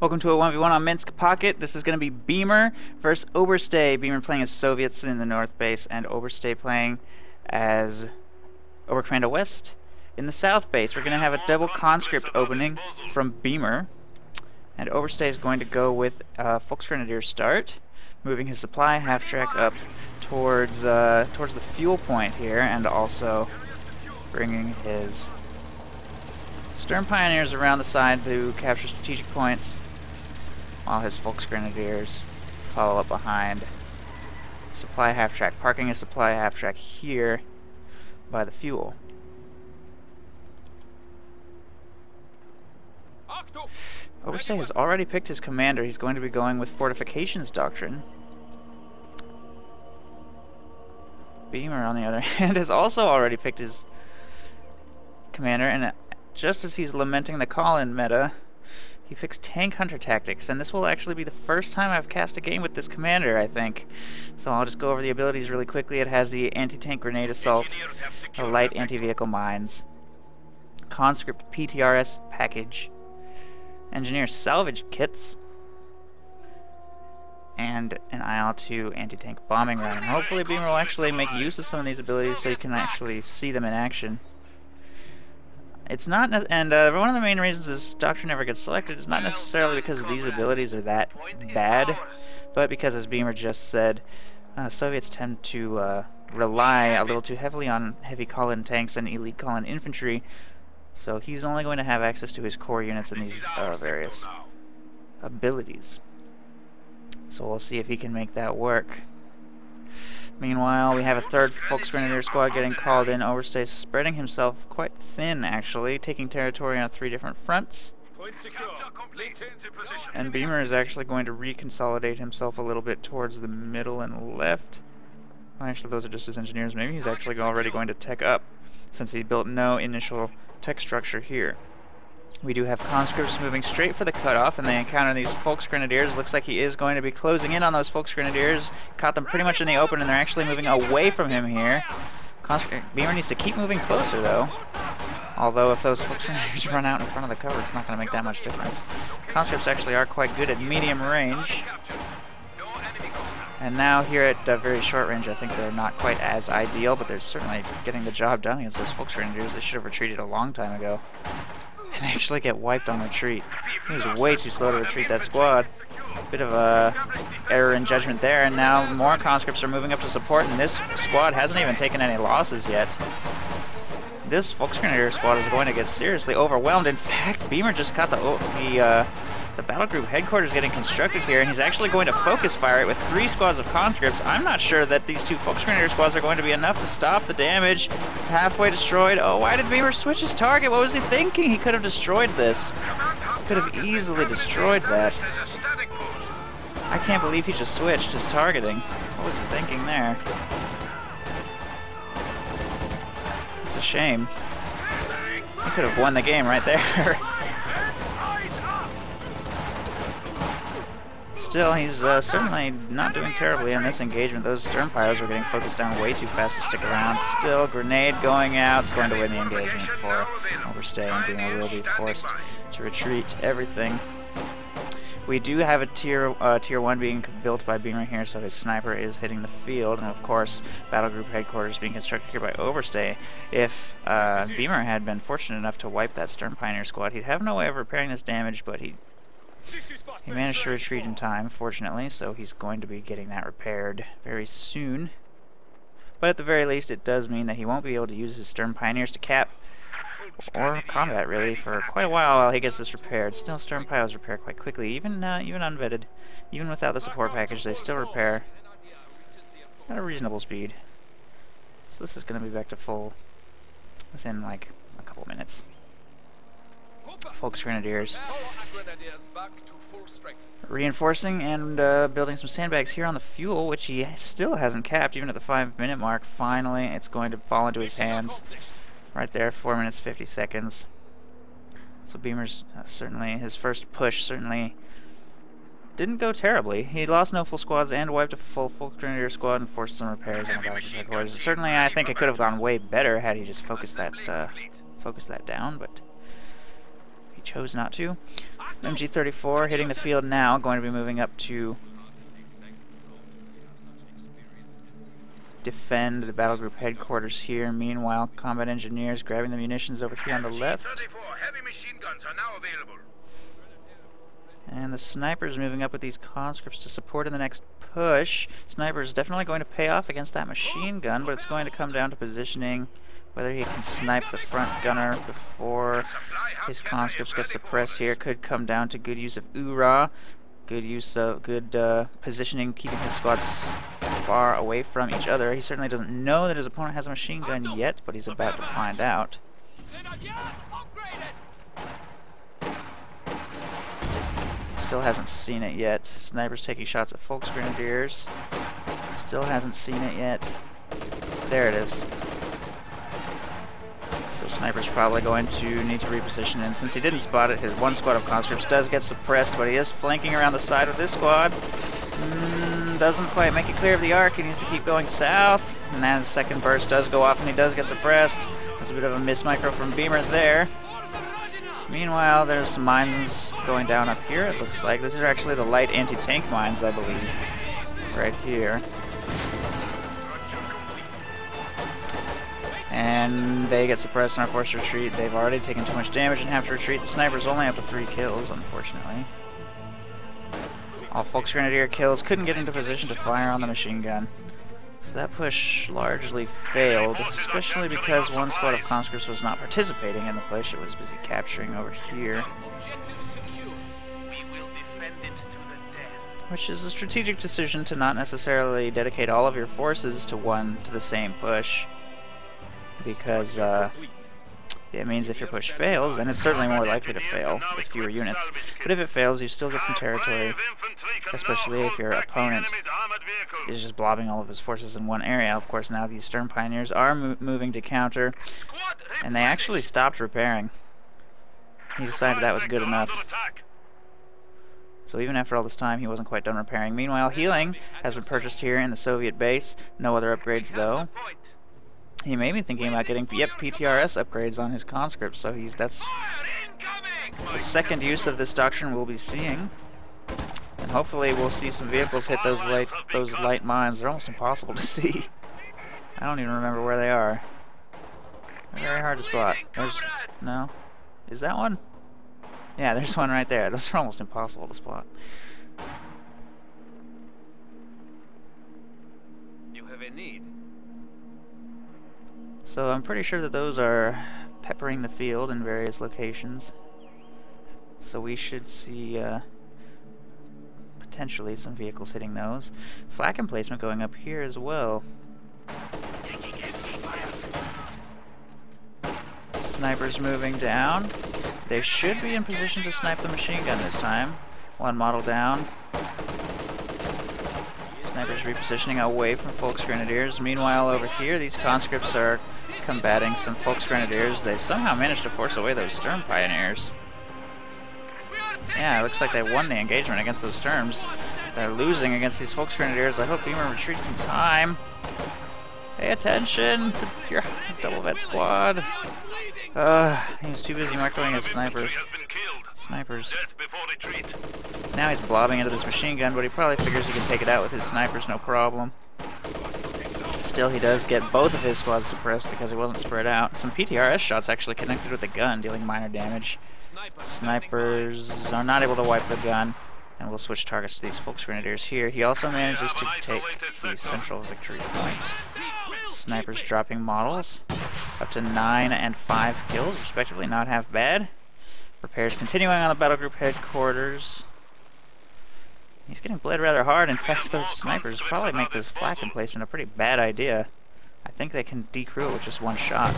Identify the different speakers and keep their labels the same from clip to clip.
Speaker 1: Welcome to a 1v1 on Minsk Pocket. This is going to be Beemer versus Oberstei. Beemer playing as Soviets in the North Base, and Oberstei playing as Oberkommando West in the South Base. We're going to have a double conscript opening from Beemer, and Oberstei is going to go with Volksgrenadier start, moving his supply half-track up towards the fuel point here, and also bringing his Stern Pioneers around the side to capture strategic points, while his Volksgrenadiers follow up behind. Supply half-track, parking a supply half-track here by the fuel. Oberstei has already picked his commander. He's going to be going with Fortifications Doctrine. Beemer, on the other hand, has also already picked his commander, and just as he's lamenting the call-in meta, he picks Tank Hunter Tactics, and this will actually be the first time I've cast a game with this commander, I think. So I'll just go over the abilities really quickly. It has the Anti-Tank Grenade Assault, the Light Anti-Vehicle Mines, Conscript PTRS Package, Engineer Salvage Kits, and an IL-2 Anti-Tank Bombing Run. And hopefully Beemer will actually make use of some of these abilities so you can actually see them in action. It's not, one of the main reasons this doctrine never gets selected is not necessarily because these abilities are that bad, but because, as Beemer just said, Soviets tend to rely a little too heavily on heavy call-in tanks and elite call-in infantry, so he's only going to have access to his core units and these various abilities. So we'll see if he can make that work. Meanwhile, we have a third Volksgrenadier squad getting called in. Oberstei spreading himself quite thin, actually, taking territory on 3 different fronts. And Beemer is actually going to reconsolidate himself a little bit towards the middle and left. Well, actually, those are just his engineers. Maybe he's actually already going to tech up, since he built no initial tech structure here. We do have conscripts moving straight for the cutoff, and they encounter these Volksgrenadiers. Looks like he is going to be closing in on those Volksgrenadiers. Caught them pretty much in the open, and they're actually moving away from him here. Beemer needs to keep moving closer, though. Although if those Volksgrenadiers run out in front of the cover, it's not going to make that much difference. Conscripts actually are quite good at medium range. And now here at very short range, I think they're not quite as ideal, but they're certainly getting the job done against those Volksgrenadiers. They should have retreated a long time ago. And actually get wiped on retreat. He was way too slow to retreat that squad. Bit of a error in judgment there, and now more conscripts are moving up to support, and this squad hasn't even taken any losses yet. This Volksgrenadier squad is going to get seriously overwhelmed. In fact, Beemer just got the battle group headquarters getting constructed here, and he's actually going to focus fire it with 3 squads of conscripts. I'm not sure that these 2 Volksgrenadier squads are going to be enough to stop the damage. It's halfway destroyed. Oh, why did Beemer switch his target? What was he thinking? He could have destroyed this. Could have easily destroyed that. I can't believe he just switched his targeting. What was he thinking there? It's a shame. He could have won the game right there. Still, he's certainly not doing terribly in this engagement. Those Stern Pios were getting focused down way too fast to stick around. Still, grenade going out. It's going to win the engagement for Oberstei, and Beemer will be forced to retreat everything. We do have a tier 1 being built by Beemer here, so his sniper is hitting the field, and of course, battle group headquarters being constructed here by Oberstei. If Beemer had been fortunate enough to wipe that Stern Pioneer squad, he'd have no way of repairing this damage, but he managed to retreat in time, fortunately, so he's going to be getting that repaired very soon. But at the very least, it does mean that he won't be able to use his Stern Pioneers to cap or combat, really, for quite a while he gets this repaired. Still, Stern Pios repair quite quickly, even unvetted. Even without the support package, they still repair at a reasonable speed. So this is going to be back to full within, like, a couple minutes. Volksgrenadiers reinforcing and building some sandbags here on the fuel, which he still hasn't capped even at the 5-minute mark. Finally, it's going to fall into his hands right there, 4 minutes 50 seconds. So Beemer's certainly, his first push certainly didn't go terribly. He lost no full squads and wiped a full Volksgrenadier squad and forced some repairs on the battle headquarters. Certainly, I think it could have gone way better had he just focused that down, but he chose not to. MG-34 hitting the field now, going to be moving up to defend the battle group headquarters here. Meanwhile, combat engineers grabbing the munitions over here on the left.
Speaker 2: Heavy machine guns are now available.
Speaker 1: And the snipers moving up with these conscripts to support in the next push. Sniper is definitely going to pay off against that machine gun, but it's going to come down to positioning, whether he can snipe the front gunner before his conscripts get suppressed here. Could come down to good use of URA, good positioning, keeping his squads far away from each other. He certainly doesn't know that his opponent has a machine gun yet, but he's about to find out. Still hasn't seen it yet. Sniper's taking shots at Volksgrenadiers. Still hasn't seen it yet. There it is. So Sniper's probably going to need to reposition, and since he didn't spot it, his one squad of conscripts does get suppressed, but he is flanking around the side of this squad. Doesn't quite make it clear of the arc. He needs to keep going south, and then the second burst does go off and he does get suppressed. There's a bit of a miss micro from Beemer there. Meanwhile, there's some mines going down up here, it looks like. These are actually the light anti-tank mines, I believe. Right here. And they get suppressed and are forced to retreat. They've already taken too much damage and have to retreat. The sniper's only up to 3 kills, unfortunately. All Volksgrenadier kills, couldn't get into position to fire on the machine gun. So that push largely failed, especially because one squad of conscripts was not participating in the push. It was busy capturing over here. Which is a strategic decision to not necessarily dedicate all of your forces to the same push. Because it means if your push fails, then it's certainly more likely to fail with fewer units. But if it fails, you still get some territory, especially if your opponent is just blobbing all of his forces in one area. Of course, now these Stern Pioneers are moving to counter, and they actually stopped repairing. He decided that was good enough. So even after all this time, he wasn't quite done repairing. Meanwhile, healing has been purchased here in the Soviet base. No other upgrades, though. He may be thinking about getting, PTRS upgrades on his conscripts, so that's the second use of this doctrine we'll be seeing. And hopefully we'll see some vehicles hit those light mines. They're almost impossible to see. I don't even remember where they are. They're very hard to spot. No? Is that one? Yeah, there's one right there. Those are almost impossible to spot.
Speaker 2: You have a need.
Speaker 1: So I'm pretty sure that those are peppering the field in various locations. So we should see potentially some vehicles hitting those. Flak emplacement going up here as well. Snipers moving down. They should be in position to snipe the machine gun this time. One model down. Snipers repositioning away from Volksgrenadiers. Meanwhile, over here, these conscripts are combating some Volksgrenadiers. They somehow managed to force away those Stern Pioneers. Yeah, it looks like they won the engagement against those Sterns. They're losing against these Volksgrenadiers. I hope Beemer retreats in time. Pay attention to your double vet squad. He was too busy microing his snipers. Now he's blobbing into this machine gun, but he probably figures he can take it out with his snipers, no problem. Still, he does get both of his squads suppressed because he wasn't spread out. Some PTRS shots actually connected with the gun, dealing minor damage. Snipers are not able to wipe the gun, and we'll switch targets to these Volksgrenadiers here. He also manages to take the central victory point. Snipers dropping models, up to 9 and 5 kills, respectively, not half bad. Repairs continuing on the battle group headquarters. He's getting bled rather hard. In fact, those snipers probably make this flak emplacement a pretty bad idea. I think they can decrew it with just one shot.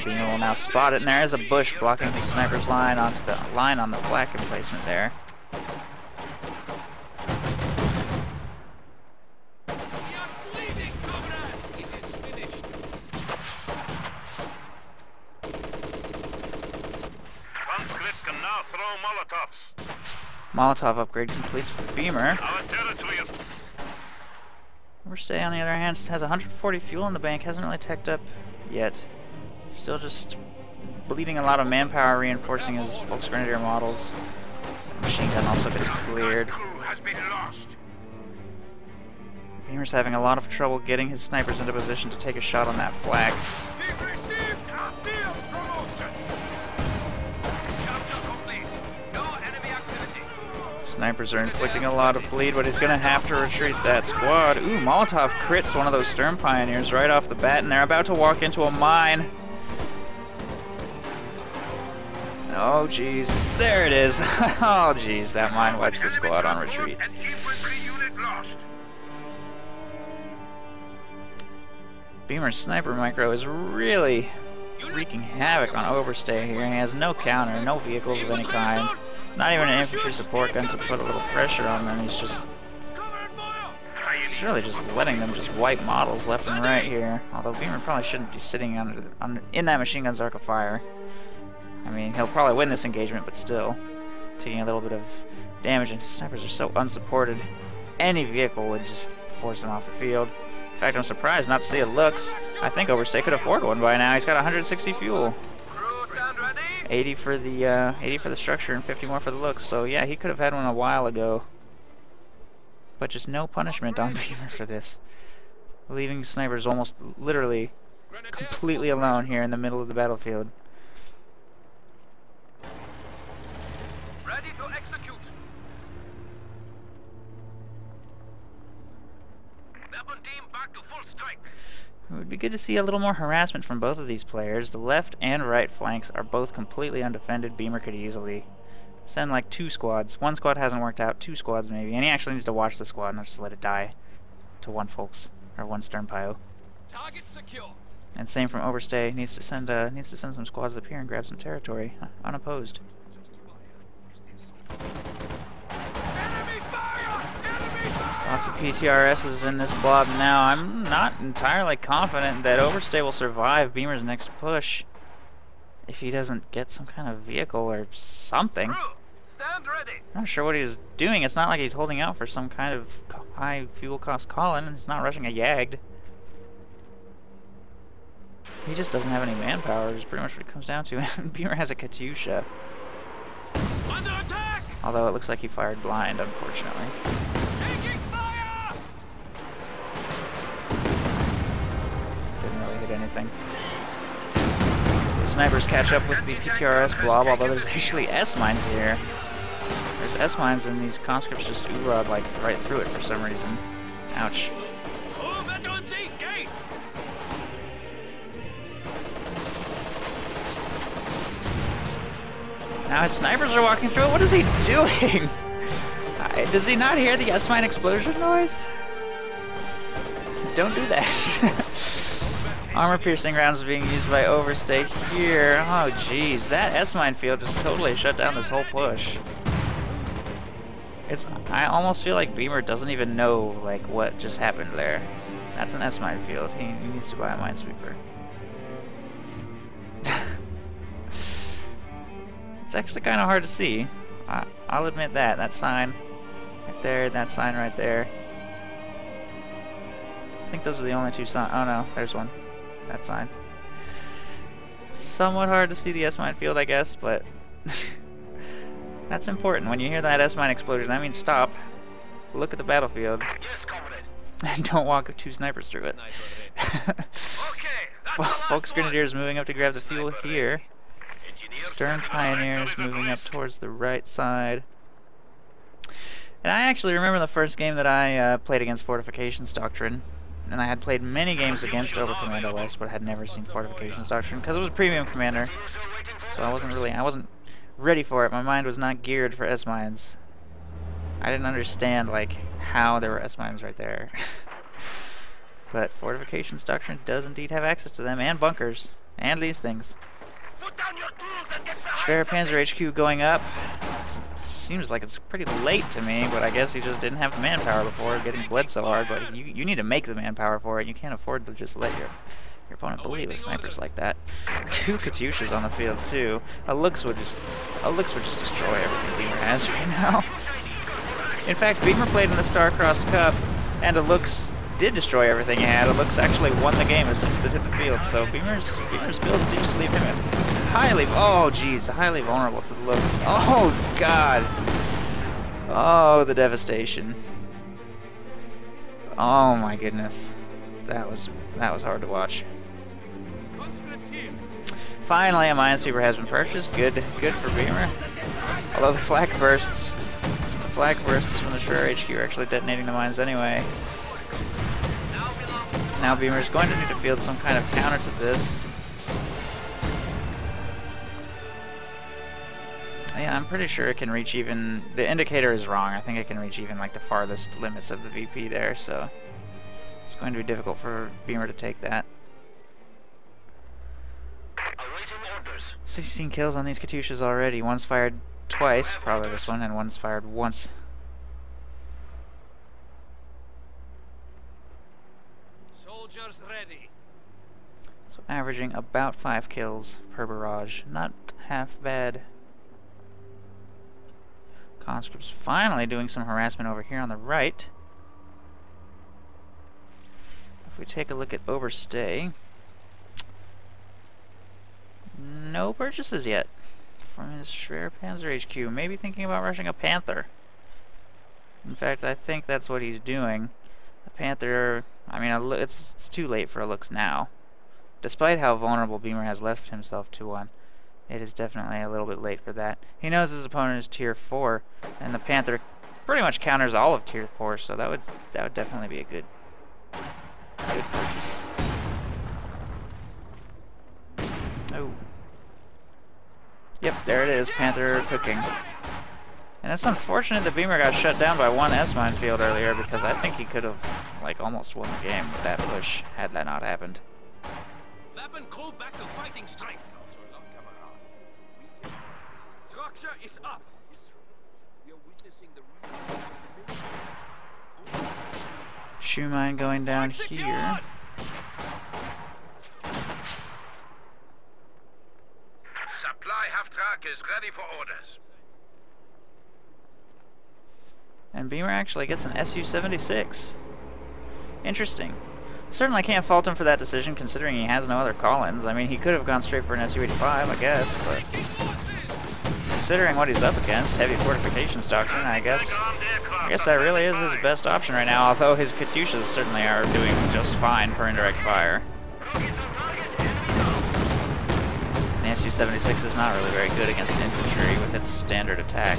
Speaker 1: Beemer will now spot it, and there is a bush blocking the sniper's line onto the line on the flak emplacement there.
Speaker 2: Conscripts can now throw Molotovs.
Speaker 1: Molotov upgrade complete for Beemer. Oberstei, on the other hand, has 140 fuel in the bank, hasn't really teched up yet. Still just bleeding a lot of manpower, reinforcing his Volksgrenadier models. The machine gun also gets cleared. Beemer's having a lot of trouble getting his snipers into position to take a shot on that flag. Snipers are inflicting a lot of bleed, but he's going to have to retreat that squad. Ooh, Molotov crits one of those Stern Pioneers right off the bat, and they're about to walk into a mine. Oh, jeez. There it is. Oh, jeez. That mine wipes the squad on retreat. Beemer's sniper micro is really wreaking havoc on Oberstei here. He has no counter, no vehicles of any kind. Not even an infantry support gun to put a little pressure on them. He's really just letting them just wipe models left and right here. Although Beemer probably shouldn't be sitting in that machine gun's arc of fire. I mean, he'll probably win this engagement, but still taking a little bit of damage. And snipers are so unsupported. Any vehicle would just force him off the field. In fact, I'm surprised not to see it looks. I think Oberstei could afford one by now. He's got 160 fuel. 80 for the structure and 50 more for the looks. So yeah, he could have had one a while ago. But just no punishment on Beemer for this. Leaving snipers almost literally completely alone here in the middle of the battlefield.
Speaker 2: Ready to execute. Weapon team back to full strike.
Speaker 1: It would be good to see a little more harassment from both of these players. The left and right flanks are both completely undefended. Beemer could easily send like 2 squads. 1 squad hasn't worked out, 2 squads maybe. And he actually needs to watch the squad, not just let it die to 1 Volks or 1 Stern Pio.
Speaker 2: Target secure.
Speaker 1: And same from Oberstei. Needs to send some squads up here and grab some territory unopposed. Lots of PTRSs in this blob now. I'm not entirely confident that Oberstei will survive Beemer's next push if he doesn't get some kind of vehicle or something.
Speaker 2: Stand ready.
Speaker 1: I'm not sure what he's doing. It's not like he's holding out for some kind of high fuel cost call-in. He's not rushing a Yagd. He just doesn't have any manpower, is pretty much what it comes down to. Beemer has a Katyusha.
Speaker 2: Under attack!
Speaker 1: Although it looks like he fired blind, unfortunately.
Speaker 2: Taking fire!
Speaker 1: Didn't really hit anything. The snipers catch up with the PTRS blob, although there's actually S-mines here. There's S-mines and these conscripts just oorad like right through it for some reason. Ouch. Now his snipers are walking through it. What is he doing? Does he not hear the S-mine explosion noise? Don't do that. Armor-piercing rounds are being used by Oberstei here. Oh jeez, that S-mine field just totally shut down this whole push. I almost feel like Beemer doesn't even know like what just happened there. That's an S-mine field. He needs to buy a minesweeper. It's actually kind of hard to see. I'll admit that. That sign right there, that sign right there. I think those are the only 2 signs. Oh no, there's one. That sign. Somewhat hard to see the S-mine field, I guess, but that's important. When you hear that S-mine explosion, that means stop, look at the battlefield, and don't walk 2 snipers through it. Volksgrenadiers moving up to grab the fuel here. Stern Pioneers moving up towards the right side. And I actually remember the first game that I played against Fortifications Doctrine. And I had played many games against Oberkommando West, but had never seen Fortifications Doctrine because it was a premium commander. So I wasn't ready for it. My mind was not geared for S-mines. I didn't understand like how there were S-mines right there. But Fortifications Doctrine does indeed have access to them, and bunkers, and these things. Schwer Panzer HQ going up. Seems like it's pretty late to me, but I guess he just didn't have the manpower before getting bled so hard. But you need to make the manpower for it. You can't afford to just let your opponent bleed with snipers like that. 2 Katyushas on the field too. A looks would just destroy everything Beemer has right now. In fact, Beemer played in the Star-Crossed Cup, and a looks did destroy everything he had. A looks actually won the game as soon as it hit the field. So Beemer's build seems to leave him in Oh geez, highly vulnerable to the looks. Oh god. Oh, the devastation. Oh my goodness. That was hard to watch. Finally, a minesweeper has been purchased. Good for Beemer. Although the flak bursts from the Schreier HQ are actually detonating the mines anyway. Now Beemer's going to need to field some kind of counter to this. Yeah, I'm pretty sure it can reach even... The indicator is wrong. I think it can reach even like the farthest limits of the VP there, so... It's going to be difficult for Beemer to take that. 16 kills on these Katyushas already. One's fired twice, probably this one, and one's fired once.
Speaker 2: Soldiers ready.
Speaker 1: So averaging about 5 kills per barrage. Not half bad. Conscript's finally doing some harassment over here on the right. If we take a look at Oberstei, no purchases yet from his Schreier Panzer HQ. Maybe thinking about rushing a Panther. In fact, I think that's what he's doing. The Panther, I mean, it's too late for a looks now. Despite how vulnerable Beemer has left himself to one, it is definitely a little bit late for that. He knows his opponent is tier 4, and the Panther pretty much counters all of tier 4, so that would definitely be a good purchase. Oh. Yep, there it is, Panther cooking. And it's unfortunate that Beemer got shut down by one S-mine field earlier, because I think he could have, like, almost won the game with that push, had that not happened.
Speaker 2: Weapon crew back to fighting strength. Structure is up. We are witnessing the
Speaker 1: Shoe mine going down here.
Speaker 2: Supply half track is ready for orders.
Speaker 1: And Beemer actually gets an Su-76. Interesting. Certainly can't fault him for that decision, considering he has no other call-ins. I mean, he could have gone straight for an Su-85, I guess, but considering what he's up against, heavy fortifications doctrine, I guess that really is his best option right now, although his Katyushas certainly are doing just fine for indirect fire. The Su-76 is not really very good against infantry with its standard attack.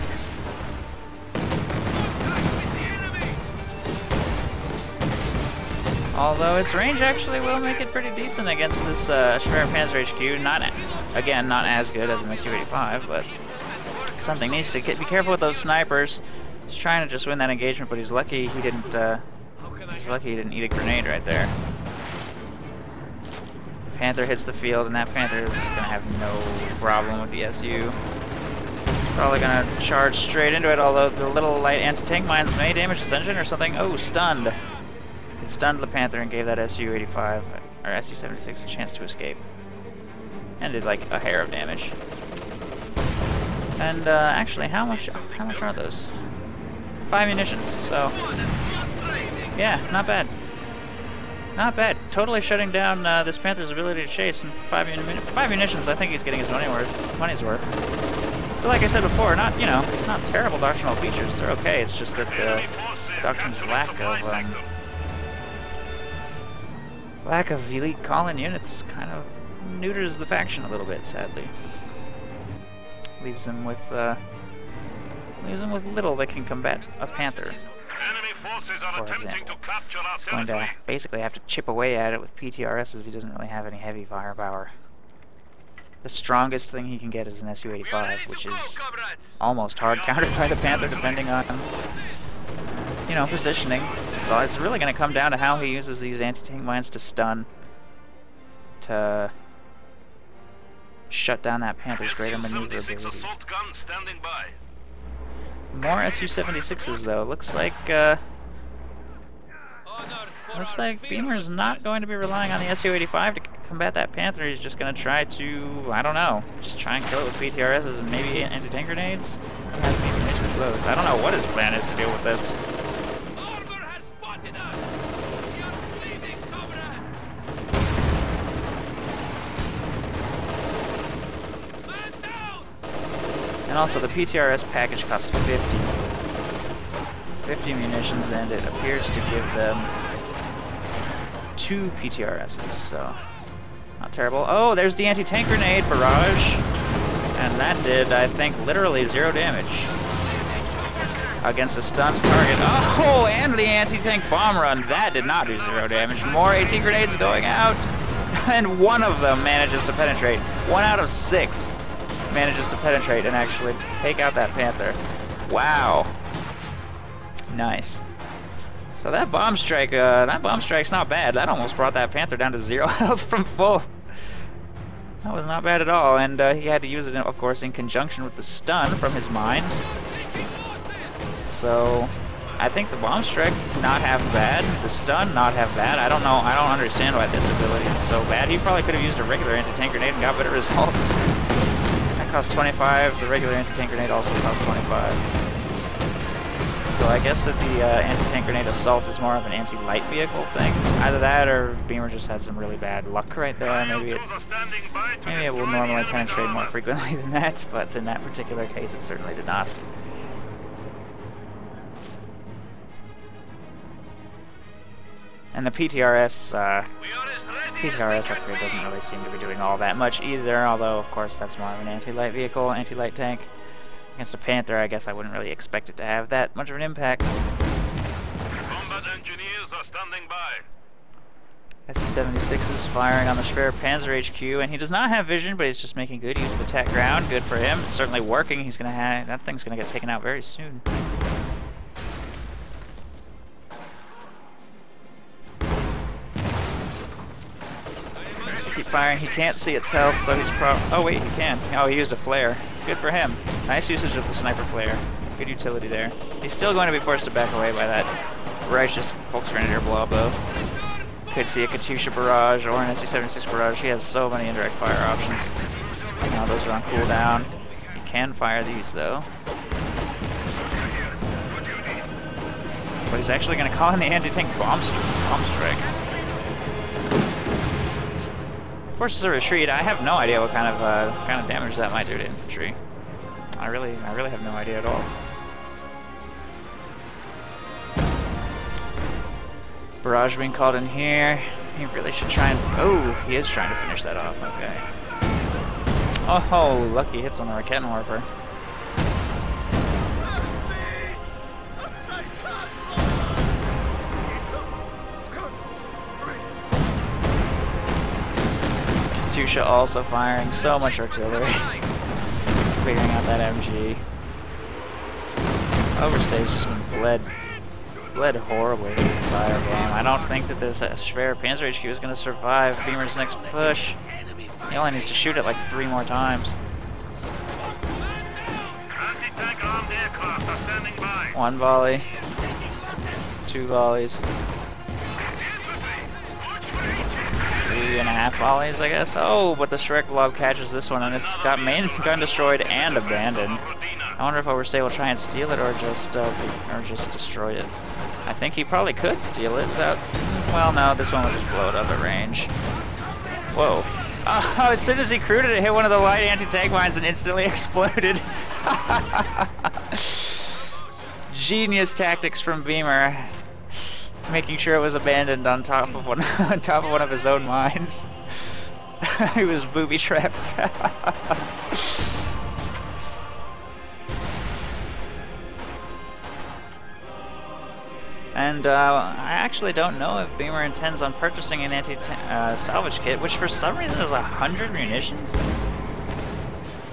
Speaker 1: Although its range actually will make it pretty decent against this Schreier Panzer HQ. Not as good as an Su-85, but something needs to be careful with those snipers. He's trying to just win that engagement, but he's lucky he didn't. Eat a grenade right there. The Panther hits the field, and that Panther is gonna have no problem with the SU. It's probably gonna charge straight into it. Although the little light anti-tank mines may damage its engine or something. Oh, stunned! It stunned the Panther and gave that Su-85 or Su-76 a chance to escape, and did like a hair of damage. And actually, how much are those? 5 munitions. So yeah, not bad. Not bad. Totally shutting down this Panther's ability to chase. And 5 munitions, I think he's getting his money's worth. So like I said before, not terrible doctrinal features. They're okay. It's just that the doctrine's lack of elite call-in units kind of neuters the faction a little bit, sadly. Leaves them with little that can combat a Panther.
Speaker 2: Enemy forces are attempting to capture our
Speaker 1: He's going to basically have to chip away at it with PTRSs. He doesn't really have any heavy firepower. The strongest thing he can get is an Su-85, which is almost hard countered by the Panther, depending on positioning. So it's really going to come down to how he uses these anti-tank mines to stun, to shut down that Panther's greater maneuverability. More Su-76s though. Looks like Beemer's not going to be relying on the Su-85 to combat that Panther. He's just going to try to, I don't know, just try and kill it with PTRSs and maybe anti-tank grenades. He hasn't even mentioned those. I don't know what his plan is to deal with this. And also the PTRS package costs 50 munitions, and it appears to give them 2 PTRSs, so not terrible. Oh, there's the anti-tank grenade barrage, and that did, I think, literally 0 damage against a stunned target. Oh, and the anti-tank bomb run, that did not do 0 damage. More AT grenades going out, and one of them manages to penetrate. 1 out of 6 manages to penetrate and actually take out that Panther. Wow. Nice. So that bomb strike's not bad. That almost brought that Panther down to 0 health from full. That was not bad at all, and he had to use it, of course, in conjunction with the stun from his mines. So I think the bomb strike not half bad, the stun not half bad. I don't know. I don't understand why this ability is so bad. He probably could have used a regular anti-tank grenade and got better results. That cost 25. The regular anti-tank grenade also cost 25. So I guess that the anti-tank grenade assault is more of an anti-light vehicle thing. Either that or Beemer just had some really bad luck right there. Maybe it will normally penetrate more frequently than that, but in that particular case it certainly did not. And the PTRS upgrade doesn't really seem to be doing all that much either, although of course that's more of an anti-light vehicle, anti-light tank. Against a Panther, I guess I wouldn't really expect it to have that much of an impact.
Speaker 2: Combat engineers are standing by.
Speaker 1: SU-76 is firing on the Schwer Panzer HQ, and he does not have vision, but he's just making good use of attack ground. Good for him. It's certainly working. He's gonna have that thing's gonna get taken out very soon. Keep firing. He can't see its health, so he's oh wait, he can. Oh, he used a flare. Good for him. Nice usage of the sniper flare. Good utility there. He's still going to be forced to back away by that righteous Volksgrenadier blow, though. Could see a Katyusha barrage or an SU-76 barrage. He has so many indirect fire options. Now those are on cooldown. He can fire these though. But he's actually going to call in the anti-tank bomb strike. Forces a retreat. I have no idea what kind of damage that might do to infantry. I really have no idea at all. Barrage being called in here. He really should try and... Oh, he is trying to finish that off. Okay. Oh, lucky hits on the Raketenwerfer. Katyusha also firing so much artillery. Figuring out that MG. Oberstei's just been bled horribly this entire game. I don't think that this Schwer Panzer HQ is going to survive Beemer's next push. He only needs to shoot it like 3 more times.
Speaker 2: Anti-tank armed aircraft are standing by.
Speaker 1: 1 volley. 2 volleys. 3.5 volleys, I guess. Oh, but the Shreklov catches this one, and it's got main gun destroyed and abandoned. I wonder if Oberstei will try and steal it or just destroy it. I think he probably could steal it without... Well, no, this one will just blow it up at range. Whoa. Oh, as soon as he crewed it, it hit one of the light anti-tank mines and instantly exploded. Genius tactics from Beemer. Making sure it was abandoned on top of one of his own mines. He was booby trapped. And I actually don't know if Beemer intends on purchasing an anti-salvage kit, which for some reason is 100 munitions.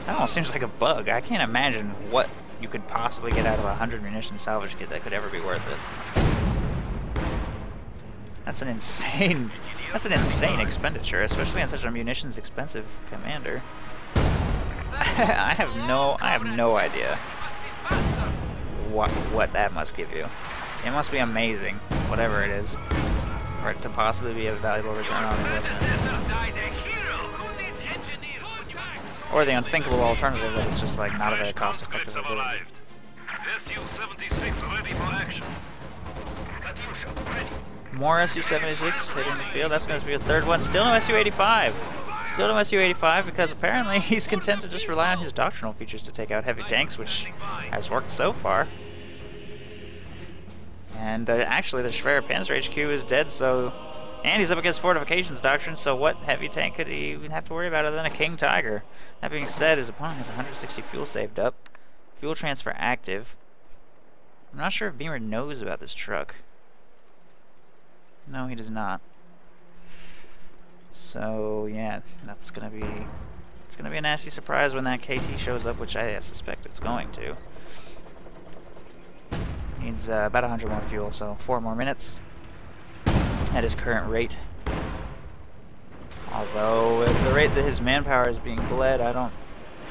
Speaker 1: That almost seems like a bug. I can't imagine what you could possibly get out of a 100 munition salvage kit that could ever be worth it. That's an insane expenditure, especially on such a munitions expensive commander. I have no idea what that must give you. It must be amazing, whatever it is, for it to possibly be a valuable return on investment. Or the unthinkable alternative that it's just like not a very cost-effective ability.
Speaker 2: SU-76 ready for action. Katyusha ready.
Speaker 1: More SU-76 hitting the field. That's going to be a 3rd one. Still no SU-85. Still no Su-85 because apparently he's content to just rely on his doctrinal features to take out heavy tanks, which has worked so far. And actually the Schwer Panzer HQ is dead, so... And he's up against Fortifications Doctrine, so what heavy tank could he even have to worry about other than a King Tiger? That being said, his opponent has 160 fuel saved up. Fuel transfer active. I'm not sure if Beemer knows about this truck. No, he does not. So yeah, it's gonna be a nasty surprise when that KT shows up, which I suspect it's going to. Needs about 100 more fuel, so 4 more minutes at his current rate. Although at the rate that his manpower is being bled, I don't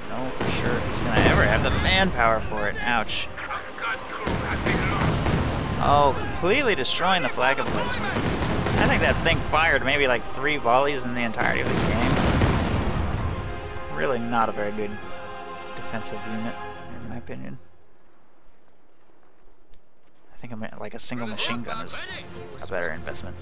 Speaker 1: know for sure if he's gonna ever have the manpower for it. Ouch. Oh, completely destroying the flag emplacement. I think that thing fired maybe like 3 volleys in the entirety of the game. Really not a very good defensive unit, in my opinion. I think like a single machine gun is a better investment.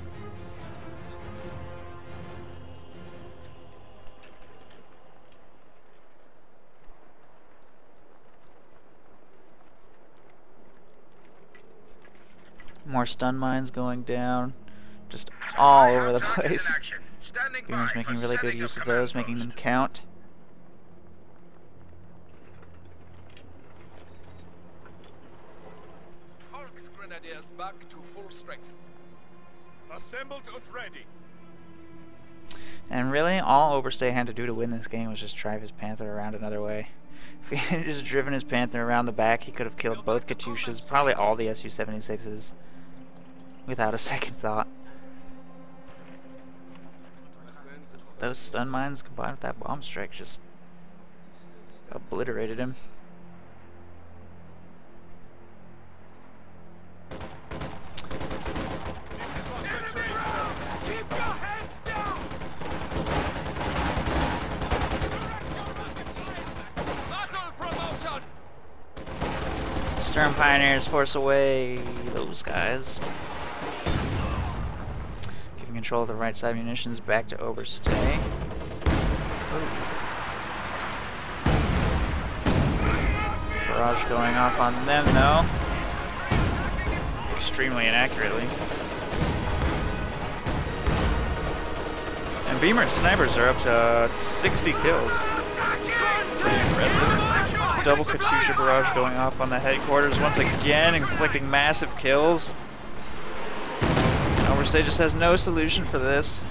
Speaker 1: More stun mines going down, just all over the place. Beemer's making really good use of those, making them count.
Speaker 3: Grenadiers back to full strength. Assembled and ready.
Speaker 1: And really, all Oberstei had to do to win this game was just drive his Panther around another way. If he had just driven his Panther around the back, he could have killed both Katyushas, probably all the Su-76s, without a second thought. Those stun mines combined with that bomb strike just obliterated him. Stern Pioneers force away those guys. Giving control of the right side munitions back to Oberstei. Barrage going off on them though. Extremely inaccurately. And Beemer snipers are up to 60 kills. Pretty impressive. Double Katyusha barrage going off on the headquarters once again, inflicting massive kills. Oberstei just has no solution for this.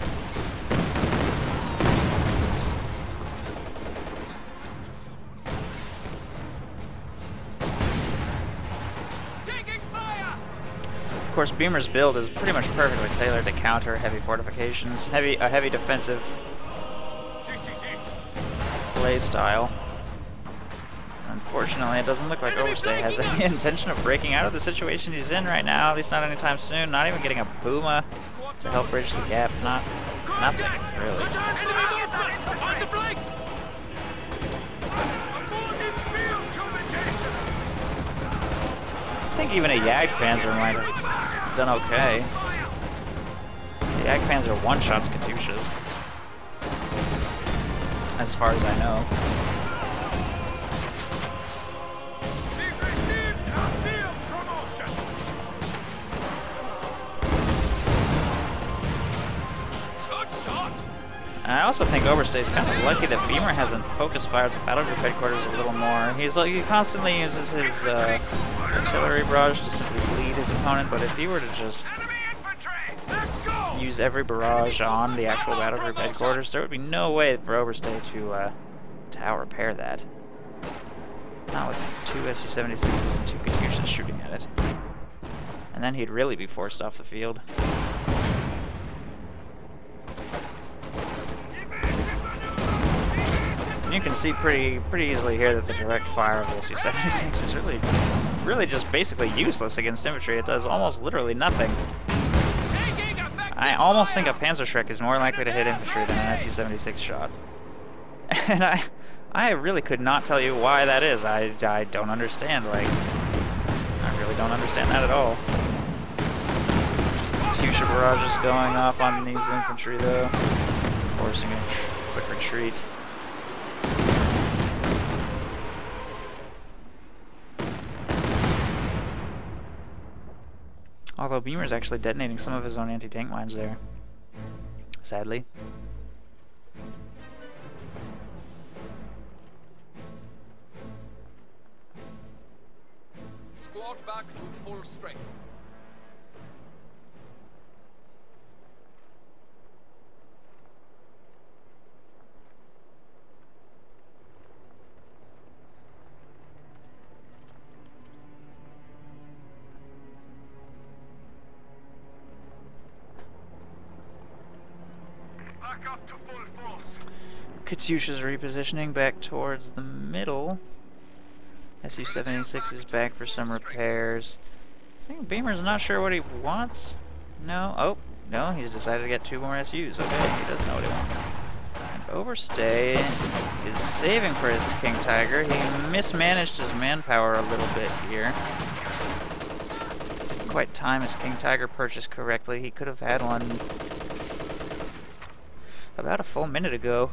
Speaker 1: Of course, Beemer's build is pretty much perfectly tailored to counter heavy fortifications, a heavy defensive play style. Unfortunately, it doesn't look like Oberstei has any intention of breaking out of the situation he's in right now, at least not anytime soon. Not even getting a Boomer to help bridge the gap. Nothing, really. I think even a Jagdpanzer might have done okay. The Jagdpanzer one-shots Katyushas, as far as I know. And I also think Oberstei's kind of lucky that Beemer hasn't focus fired the battle group headquarters a little more. He constantly uses his artillery barrage to simply bleed his opponent, but if he were to just use every barrage on the actual battle group headquarters, there would be no way for Oberstei to out-repair that. Not with 2 Su-76s and 2 Katyushas shooting at it. And then he'd really be forced off the field. You can see pretty easily here that the direct fire of the Su-76 is really just basically useless against infantry. It does almost literally nothing. I almost think a Panzerschreck is more likely to hit infantry than an Su-76 shot. And I really could not tell you why that is. I don't understand, like, I really don't understand that at all. Katyusha barrage is going off on these infantry though, forcing a quick retreat. Although Beemer's actually detonating some of his own anti-tank mines there, sadly.
Speaker 3: Squad back to full strength.
Speaker 2: Back up to full force.
Speaker 1: Katyusha's repositioning back towards the middle. Su-76 is back for some repairs. I think Beemer's not sure what he wants. No. Oh, no, he's decided to get 2 more SUs. Okay, he does know what he wants. And Oberstei is saving for his King Tiger. He mismanaged his manpower a little bit here. Didn't quite time his King Tiger purchase correctly. He could have had one about a full minute ago.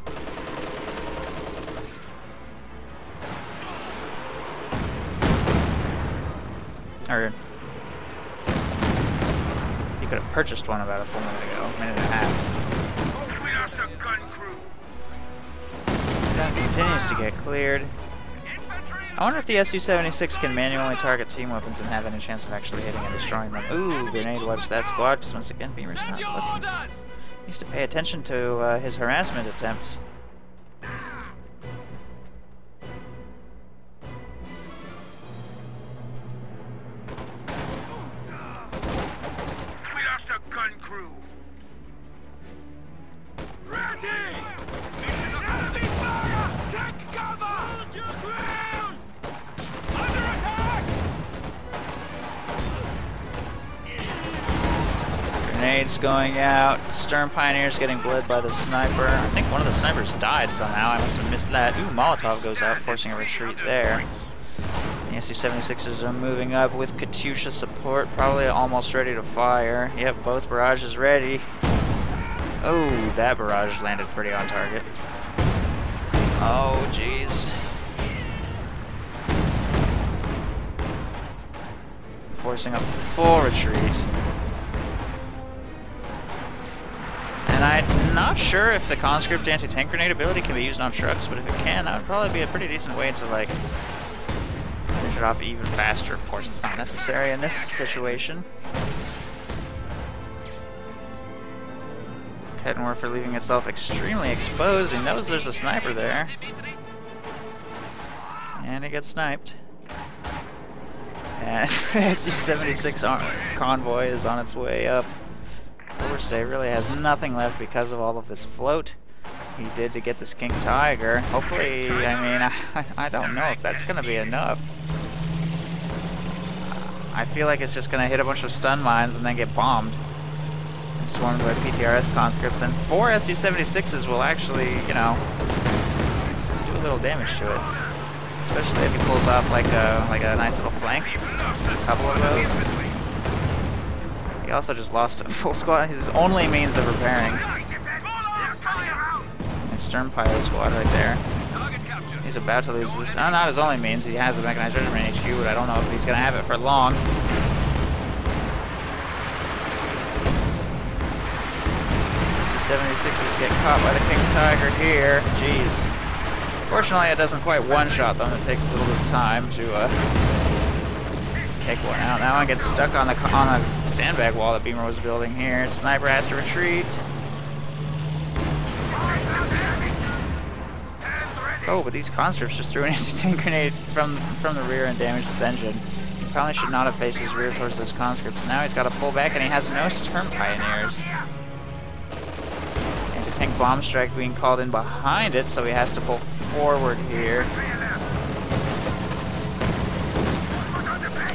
Speaker 1: Or he could have purchased one about a full minute ago, minute and a half.
Speaker 2: We lost a gun crew.
Speaker 1: Gun continues to get cleared. I wonder if the Su-76 can manually target team weapons and have any chance of actually hitting and destroying them. Ooh, grenade wipes that squad. Just once again, Beemer's not looking. Needs to pay attention to his harassment attempts.
Speaker 2: Gun crew.
Speaker 3: Ready! Enemy fire! Take cover! Hold your ground! Under attack!
Speaker 1: Grenades going out. Stern Pioneers getting bled by the sniper. I think one of the snipers died somehow. I must have missed that. Ooh, Molotov goes out, forcing a retreat there. The Su-76s are moving up with Katyusha support, probably almost ready to fire. Yep, both barrages ready. Oh, that barrage landed pretty on target. Oh, jeez. Forcing a full retreat. And I'm not sure if the conscript anti-tank grenade ability can be used on trucks, but if it can, that would probably be a pretty decent way to, like, finish it off even faster. Of course, it's not necessary in this situation. Kettenwerfer leaving itself extremely exposed. He knows there's a sniper there. And he gets sniped. And Su-76 convoy is on its way up. Oberstei really has nothing left because of all of this float he did to get this King Tiger. Hopefully, I mean, I don't know if that's going to be enough. I feel like it's just going to hit a bunch of stun mines and then get bombed and swarmed by PTRS conscripts. And 4 Su-76s will actually, you know, do a little damage to it. Especially if he pulls off like a nice little flank. A couple of those. He also just lost a full squad. His only means of repairing. His Stern Pilot squad right there. He's about to lose this. Not his only means. He has a mechanized regiment HQ, but I don't know if he's going to have it for long. Su-76s get caught by the King Tiger here. Jeez. Fortunately, it doesn't quite one-shot them. It takes a little bit of time to take one out. That one gets stuck on a sandbag wall that Beemer was building here. Sniper has to retreat. Oh, but these conscripts just threw an anti-tank grenade from the rear and damaged its engine. He probably should not have faced his rear towards those conscripts. Now he's got to pull back and he has no Stern Pioneers. Anti-tank bomb strike being called in behind it, so he has to pull forward here.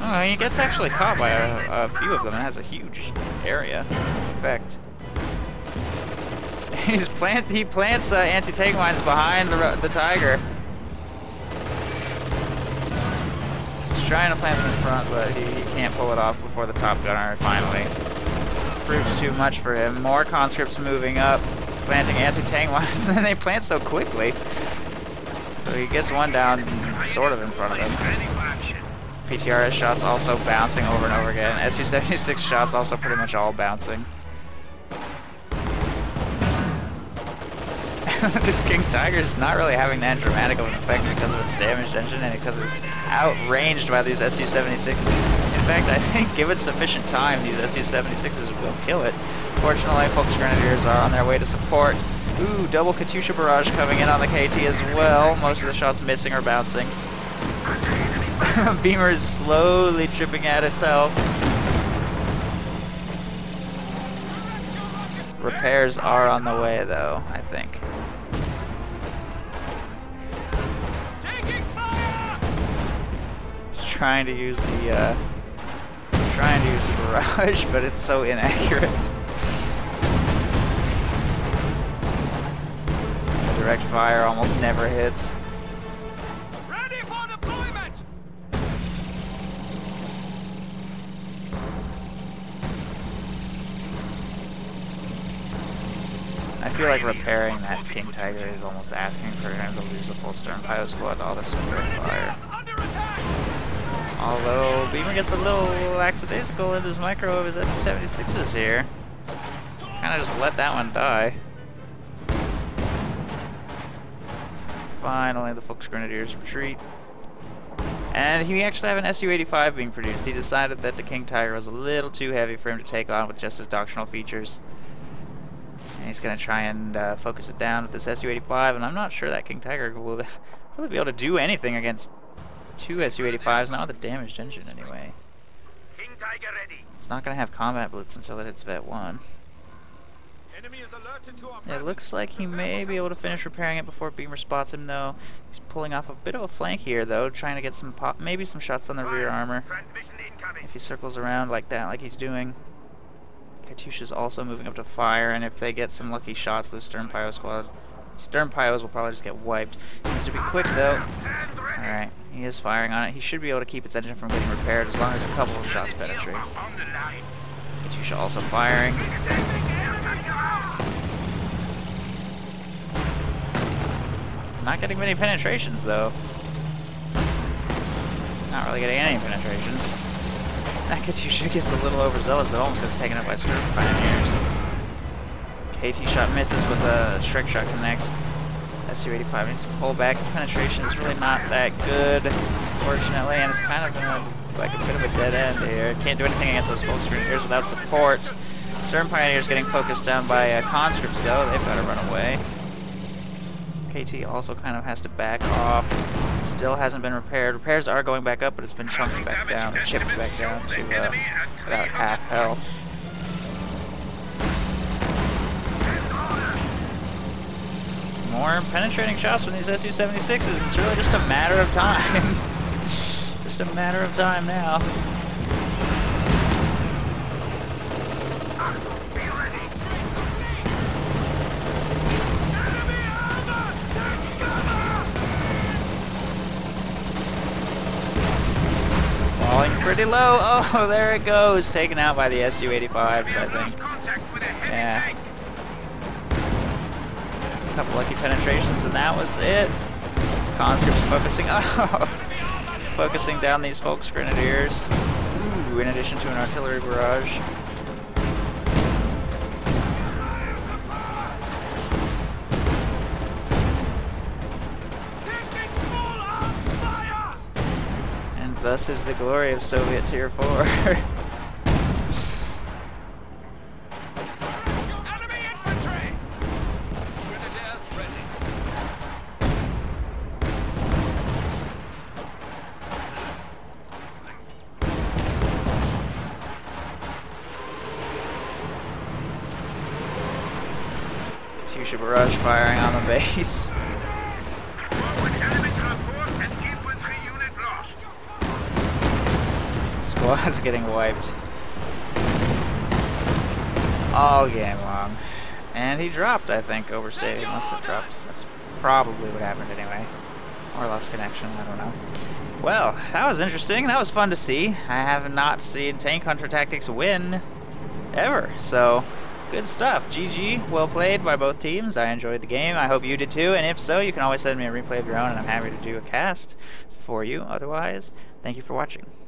Speaker 1: Oh, he gets actually caught by a few of them. It has a huge area effect. He plants anti-tank mines behind the Tiger. He's trying to plant them in front, but he can't pull it off before the top gunner finally proves too much for him. More conscripts moving up. planting anti-tank mines, and they plant so quickly. So he gets one down, sort of in front of him. PTRS shots also bouncing over and over again. SU-76 shots also pretty much all bouncing. This King Tiger is not really having that dramatic of an effect because of its damaged engine and because it's outranged by these SU-76s. In fact, I think given sufficient time, these SU-76s will kill it. Fortunately, Folks Grenadiers are on their way to support. Ooh, double Katyusha barrage coming in on the KT as well. Most of the shots missing or bouncing. Beemer is slowly chipping at its health. Repairs are on the way, though, I think. Just trying to use the barrage, but it's so inaccurate. The direct fire almost never hits.
Speaker 3: Ready for deployment.
Speaker 1: I feel like repairing that King Tiger is almost asking for him to lose the full stern Pio squad to all this direct fire. Although Beemer gets a little lackadaisical in his micro of his SU-76s here. Kinda just let that one die. Finally, the Folks Grenadiers retreat. And he actually have an SU-85 being produced. He decided that the King Tiger was a little too heavy for him to take on with just his doctrinal features. And he's going to try and focus it down with this SU-85, and I'm not sure that King Tiger will really be able to do anything against two SU-85s, not with a damaged engine anyway.
Speaker 2: King Tiger ready.
Speaker 1: It's not going to have combat blitz until it hits Vet 1.
Speaker 3: Enemy is alerted to our
Speaker 1: It
Speaker 3: presence.
Speaker 1: looks like he may be able to finish repairing it before Beemer spots him, though. He's pulling off a bit of a flank here, though, trying to get some maybe some shots on the rear armor.
Speaker 2: Transmission incoming.
Speaker 1: If he circles around like that, like he's doing. Katyusha's also moving up to fire, and if they get some lucky shots, the Stern Pio squad, Stern Pios will probably just get wiped. He needs to be quick, though. Alright, he is firing on it. He should be able to keep its engine from getting repaired as long as a couple of shots penetrate. Katyusha also firing. Not getting many penetrations, though. Not really getting any penetrations. That Katyusha gets a little overzealous. It almost gets taken up by Sturm Pioneers. KT shot misses with a Shrek shot connects. SU-85 needs to pull back. His penetration is really not that good, fortunately, and it's kind of like a bit of a dead end here. Can't do anything against those Folks Grenadiers without support. Sturm Pioneers getting focused down by conscripts, though. They've got to run away. KT also kind of has to back off. It still hasn't been repaired. Repairs are going back up, but it's been chunked back down, chipped back down to about half health. More penetrating shots from these SU-76s. It's really just a matter of time. Just a matter of time now. Falling pretty low. Oh, there it goes. Taken out by the SU-85s, I think. Yeah. A couple lucky penetrations, and that was it. Conscripts focusing. Oh, focusing down these Folks Grenadiers. Ooh, in addition to an artillery barrage. Thus is the glory of Soviet Tier 4.
Speaker 3: Enemy infantry! Grenadiers ready.
Speaker 1: Katyusha barrage firing on the base. Squad's getting wiped all game long. And he dropped, I think. Oberstei must have dropped. That's probably what happened anyway. Or lost connection, I don't know. Well, that was interesting. That was fun to see. I have not seen Tank Hunter Tactics win ever. So, good stuff. GG, well played by both teams. I enjoyed the game. I hope you did too. And if so, you can always send me a replay of your own, and I'm happy to do a cast for you. Otherwise, thank you for watching.